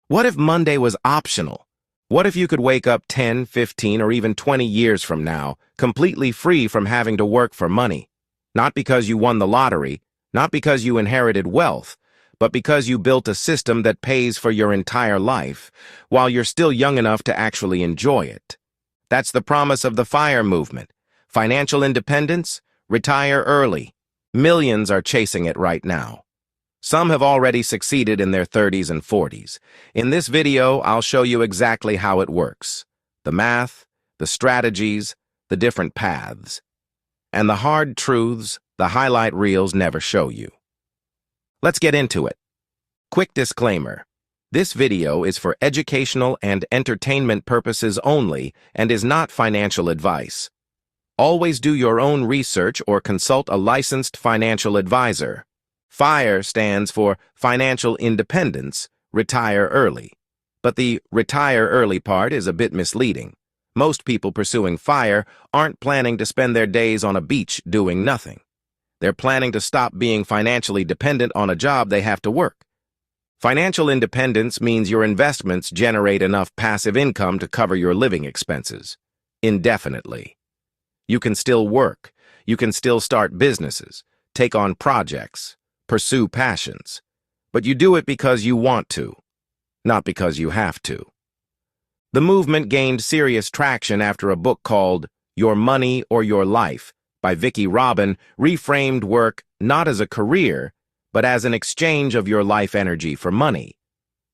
What if Monday was optional? What if you could wake up 10, 15, or even 20 years from now, completely free from having to work for money? Not because you won the lottery, not because you inherited wealth, but because you built a system that pays for your entire life, while you're still young enough to actually enjoy it. That's the promise of the FIRE movement. Financial independence, retire early. Millions are chasing it right now. Some have already succeeded in their 30s and 40s. In this video, I'll show you exactly how it works. The math, the strategies, the different paths. And the hard truths the highlight reels never show you. Let's get into it. Quick disclaimer. This video is for educational and entertainment purposes only and is not financial advice. Always do your own research or consult a licensed financial advisor. FIRE stands for Financial Independence, Retire Early. But the retire early part is a bit misleading. Most people pursuing FIRE aren't planning to spend their days on a beach doing nothing. They're planning to stop being financially dependent on a job they have to work. Financial independence means your investments generate enough passive income to cover your living expenses, indefinitely. You can still work, you can still start businesses, take on projects, pursue passions, but you do it because you want to, not because you have to. The movement gained serious traction after a book called Your Money or Your Life by Vicki Robin reframed work not as a career, but as an exchange of your life energy for money.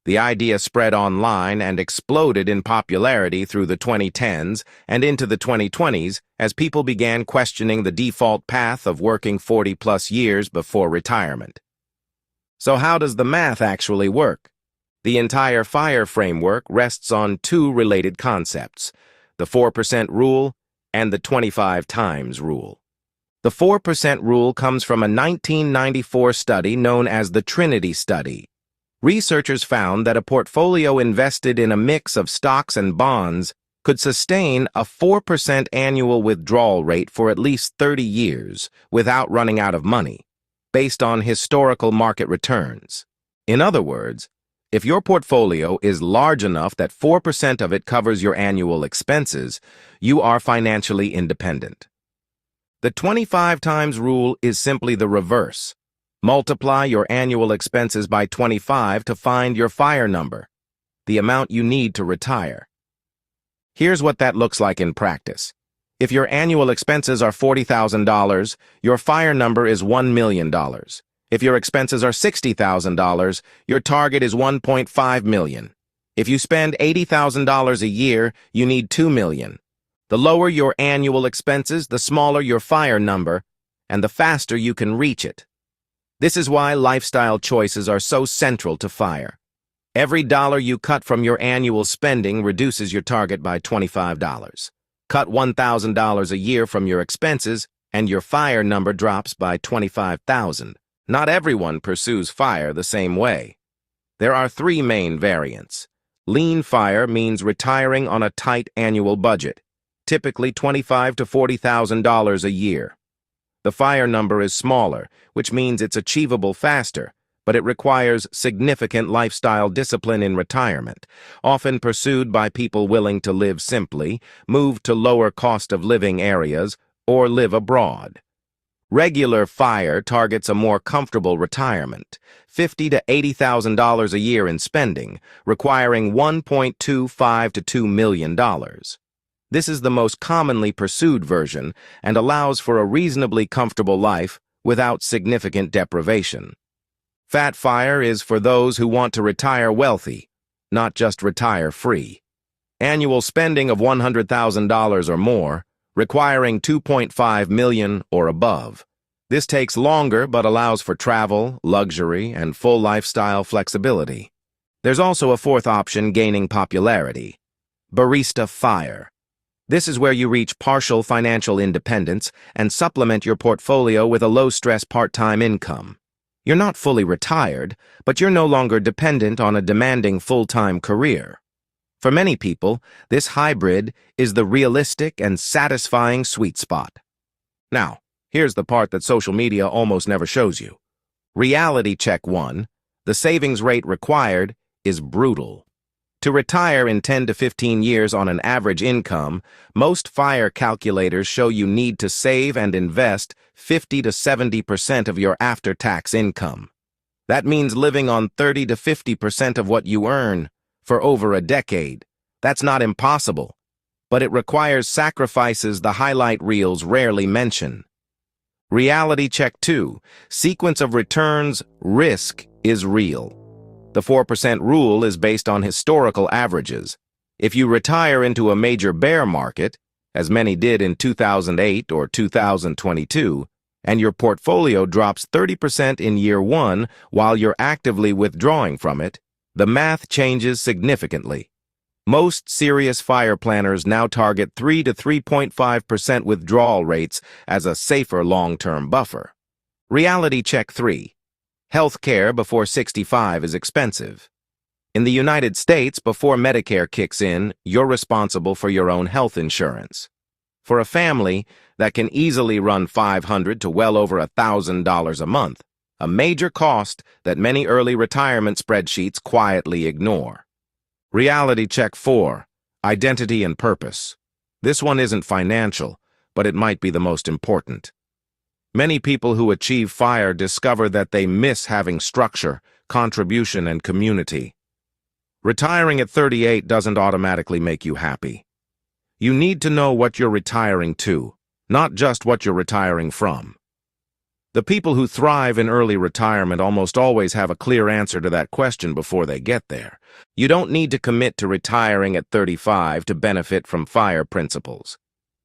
The idea spread online and exploded in popularity through the 2010s and into the 2020s as people began questioning the default path of working 40-plus years before retirement. So how does the math actually work? The entire FIRE framework rests on two related concepts, the 4% rule and the 25 times rule. The 4% rule comes from a 1994 study known as the Trinity Study. Researchers found that a portfolio invested in a mix of stocks and bonds could sustain a 4% annual withdrawal rate for at least 30 years without running out of money, based on historical market returns. In other words, if your portfolio is large enough that 4% of it covers your annual expenses, you are financially independent. The 25 times rule is simply the reverse. Multiply your annual expenses by 25 to find your FIRE number, the amount you need to retire. Here's what that looks like in practice. If your annual expenses are $40,000, your FIRE number is $1 million. If your expenses are $60,000, your target is $1.5 million. If you spend $80,000 a year, you need $2 million. The lower your annual expenses, the smaller your FIRE number, and the faster you can reach it. This is why lifestyle choices are so central to FIRE. Every dollar you cut from your annual spending reduces your target by $25. Cut $1,000 a year from your expenses, and your FIRE number drops by $25,000. Not everyone pursues FIRE the same way. There are three main variants. Lean FIRE means retiring on a tight annual budget, typically $25,000 to $40,000 a year. The FIRE number is smaller, which means it's achievable faster, but it requires significant lifestyle discipline in retirement, often pursued by people willing to live simply, move to lower cost of living areas, or live abroad. Regular FIRE targets a more comfortable retirement, $50,000 to $80,000 a year in spending, requiring $1.25 to $2 million. This is the most commonly pursued version and allows for a reasonably comfortable life without significant deprivation. Fat FIRE is for those who want to retire wealthy, not just retire free. Annual spending of $100,000 or more, requiring $2.5 million or above. This takes longer but allows for travel, luxury, and full lifestyle flexibility. There's also a fourth option gaining popularity, Barista FIRE. This is where you reach partial financial independence and supplement your portfolio with a low-stress part-time income. You're not fully retired, but you're no longer dependent on a demanding full-time career. For many people, this hybrid is the realistic and satisfying sweet spot. Now, here's the part that social media almost never shows you. Reality check 1. The savings rate required is brutal. To retire in 10 to 15 years on an average income, most FIRE calculators show you need to save and invest 50 to 70% of your after-tax income. That means living on 30 to 50% of what you earn for over a decade. That's not impossible, but it requires sacrifices the highlight reels rarely mention. Reality check 2. Sequence of returns, risk is real. The 4% rule is based on historical averages. If you retire into a major bear market, as many did in 2008 or 2022, and your portfolio drops 30% in year 1 while you're actively withdrawing from it, the math changes significantly. Most serious FIRE planners now target 3 to 3.5% withdrawal rates as a safer long-term buffer. Reality check 3. Health care before 65 is expensive. In the United States, before Medicare kicks in, you're responsible for your own health insurance. For a family, that can easily run $500 to well over $1,000 a month, a major cost that many early retirement spreadsheets quietly ignore. Reality check 4. Identity and purpose. This one isn't financial, but it might be the most important. Many people who achieve FIRE discover that they miss having structure, contribution, and community. Retiring at 38 doesn't automatically make you happy. You need to know what you're retiring to, not just what you're retiring from. The people who thrive in early retirement almost always have a clear answer to that question before they get there. You don't need to commit to retiring at 35 to benefit from FIRE principles.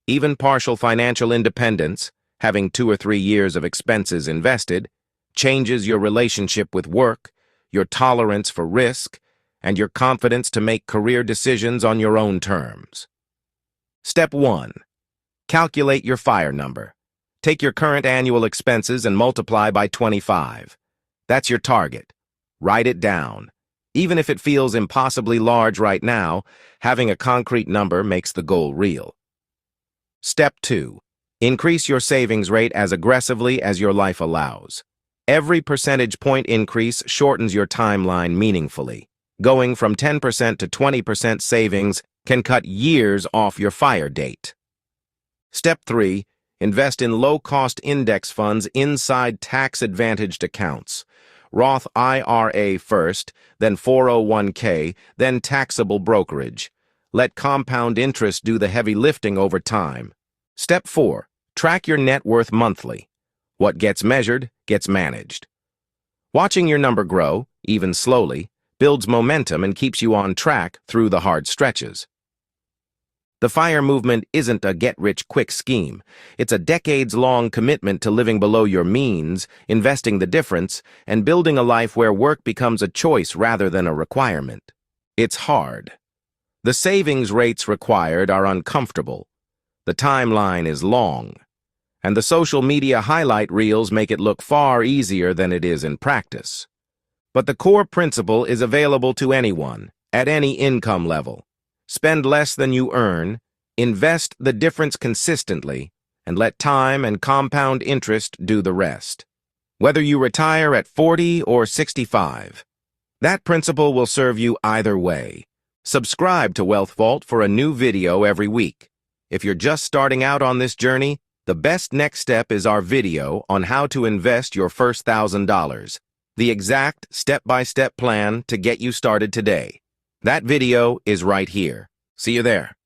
Even partial financial independence, having 2 or 3 years of expenses invested, changes your relationship with work, your tolerance for risk, and your confidence to make career decisions on your own terms. Step 1. Calculate your FIRE number. Take your current annual expenses and multiply by 25. That's your target. Write it down. Even if it feels impossibly large right now, having a concrete number makes the goal real. Step 2. Increase your savings rate as aggressively as your life allows. Every percentage point increase shortens your timeline meaningfully. Going from 10% to 20% savings can cut years off your FIRE date. Step 3. Invest in low-cost index funds inside tax-advantaged accounts. Roth IRA first, then 401k, then taxable brokerage. Let compound interest do the heavy lifting over time. Step 4. Track your net worth monthly. What gets measured gets managed. Watching your number grow, even slowly, builds momentum and keeps you on track through the hard stretches. The FIRE movement isn't a get-rich-quick scheme. It's a decades-long commitment to living below your means, investing the difference, and building a life where work becomes a choice rather than a requirement. It's hard. The savings rates required are uncomfortable. The timeline is long. And the social media highlight reels make it look far easier than it is in practice. But the core principle is available to anyone, at any income level. Spend less than you earn, invest the difference consistently, and let time and compound interest do the rest. Whether you retire at 40 or 65, that principle will serve you either way. Subscribe to WealthVault for a new video every week. If you're just starting out on this journey, the best next step is our video on how to invest your first $1,000, the exact step-by-step plan to get you started today. That video is right here. See you there.